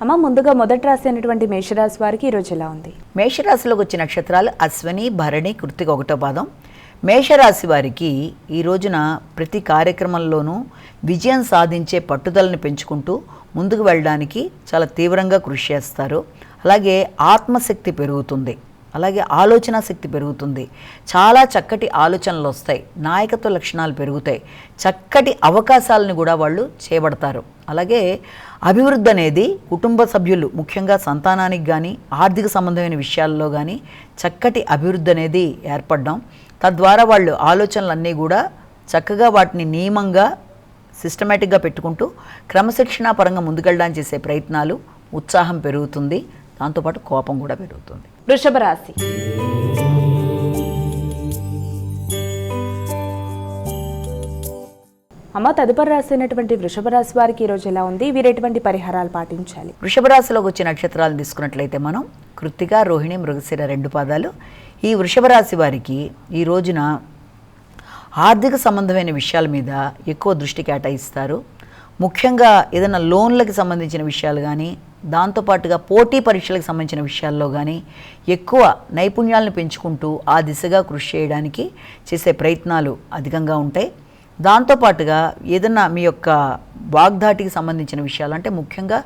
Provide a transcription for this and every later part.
అమ్మ, ముందుగా మొదటి రాశి అయినటువంటి మేషరాశి వారికి ఈరోజు ఎలా ఉంది? మేషరాశిలోకి వచ్చే నక్షత్రాలు అశ్విని, భరణి, కృత్తిక 1వ పాదం. మేషరాశి వారికి ఈ రోజున ప్రతి కార్యక్రమంలోనూ విజయం సాధించే పట్టుదలని పెంచుకుంటూ ముందుకు వెళ్ళడానికి చాలా తీవ్రంగా కృషి చేస్తారు. అలాగే ఆత్మశక్తి పెరుగుతుంది, అలాగే ఆలోచన శక్తి పెరుగుతుంది. చాలా చక్కటి ఆలోచనలు వస్తాయి, నాయకత్వ లక్షణాలు పెరుగుతాయి, చక్కటి అవకాశాలను కూడా వాళ్ళు చేపడతారు. అలాగే అభివృద్ధి అనేది కుటుంబ సభ్యులు, ముఖ్యంగా సంతానానికి కానీ ఆర్థిక సంబంధమైన విషయాల్లో కానీ చక్కటి అభివృద్ధి అనేది ఏర్పడడం, తద్వారా వాళ్ళు ఆలోచనలన్నీ కూడా చక్కగా వాటిని నియమంగా సిస్టమేటిక్గా పెట్టుకుంటూ క్రమశిక్షణా పరంగా ముందుకెళ్ళడానికి చేసే ప్రయత్నాలు, ఉత్సాహం పెరుగుతుంది. దాంతోపాటు కోపం కూడా పెరుగుతుంది. వృషభ రాశి. అమ్మ, తదుపరి రాశి అయినటువంటి వృషభ రాశి వారికి ఈరోజు ఎలా ఉంది? వీరు ఎటువంటి పరిహారాలు పాటించాలి? వృషభ రాశిలోకి వచ్చే నక్షత్రాలను తీసుకున్నట్లయితే మనం కృత్తిక, రోహిణి, మృగశిర 2 పాదాలు. ఈ వృషభ రాశి వారికి ఈ రోజున ఆర్థిక సంబంధమైన విషయాల మీద ఎక్కువ దృష్టి కేటాయిస్తారు. ముఖ్యంగా ఏదైనా లోన్లకు సంబంధించిన విషయాలు కానీ, దాంతోపాటుగా పోటీ పరీక్షలకు సంబంధించిన విషయాల్లో కానీ ఎక్కువ నైపుణ్యాలను పెంచుకుంటూ ఆ దిశగా కృషి చేయడానికి చేసే ప్రయత్నాలు అధికంగా ఉంటాయి. దాంతోపాటుగా ఏదన్నా మీ యొక్క వాగ్దాటికి సంబంధించిన విషయాలు, అంటే ముఖ్యంగా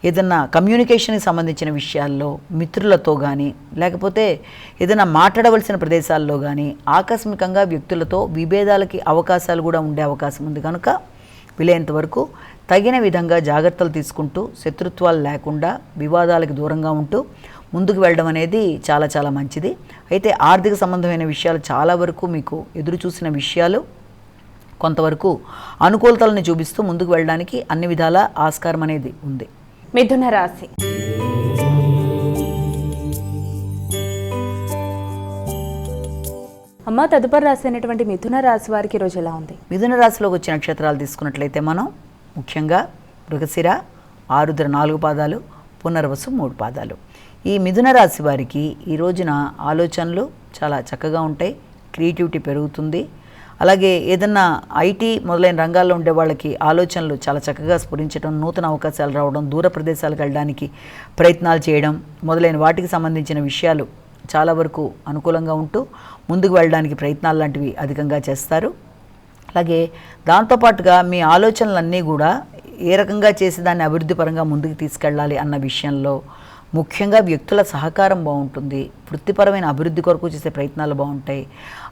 ఏదన్నా కమ్యూనికేషన్కి సంబంధించిన విషయాల్లో మిత్రులతో కానీ, లేకపోతే ఏదైనా మాట్లాడవలసిన ప్రదేశాల్లో కానీ ఆకస్మికంగా వ్యక్తులతో విభేదాలకి అవకాశాలు కూడా ఉండే అవకాశం ఉంది. కనుక వీలైనంత వరకు తగిన విధంగా జాగ్రత్తలు తీసుకుంటూ శత్రుత్వాలు లేకుండా వివాదాలకు దూరంగా ఉంటూ ముందుకు వెళ్ళడం అనేది చాలా చాలా మంచిది. అయితే ఆర్థిక సంబంధమైన విషయాలు చాలా వరకు మీకు ఎదురు చూసిన విషయాలు కొంతవరకు అనుకూలతలను చూపిస్తూ ముందుకు వెళ్ళడానికి అన్ని విధాల ఆస్కారం అనేది ఉంది. మిథున రాశి. అమ్మ, తదుపరి రాశి అయినటువంటి మిథున రాశి వారికి ఈరోజు ఎలా ఉంది? మిథున రాశిలోకి వచ్చే నక్షత్రాలు తీసుకున్నట్లయితే మనం ముఖ్యంగా మృగశిర, ఆరుద్ర 4 పాదాలు, పునర్వసు 3 పాదాలు. ఈ మిథున రాశి వారికి ఈ రోజున ఆలోచనలు చాలా చక్కగా ఉంటాయి, క్రియేటివిటీ పెరుగుతుంది. అలాగే ఏదన్నా ఐటీ మొదలైన రంగాల్లో ఉండే వాళ్ళకి ఆలోచనలు చాలా చక్కగా స్ఫురించడం, నూతన అవకాశాలు రావడం, దూర ప్రదేశాలకు వెళ్ళడానికి ప్రయత్నాలు చేయడం మొదలైన వాటికి సంబంధించిన విషయాలు చాలా వరకు అనుకూలంగా ఉంటూ ముందుకు వెళ్ళడానికి ప్రయత్నాలు లాంటివి అధికంగా చేస్తారు. అలాగే దాంతోపాటుగా మీ ఆలోచనలన్నీ కూడా ఏ రకంగా చేసి దాన్ని అభివృద్ధి పరంగా ముందుకు తీసుకెళ్ళాలి అన్న విషయంలో ముఖ్యంగా వ్యక్తుల సహకారం బాగుంటుంది. వృత్తిపరమైన అభివృద్ధి కొరకు చేసే ప్రయత్నాలు బాగుంటాయి.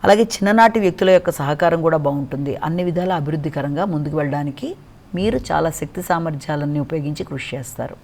అలాగే చిన్ననాటి వ్యక్తుల యొక్క సహకారం కూడా బాగుంటుంది. అన్ని విధాల అభివృద్ధికరంగా ముందుకు వెళ్ళడానికి మీరు చాలా శక్తి సామర్థ్యాలన్నీ ఉపయోగించి కృషి చేస్తారు.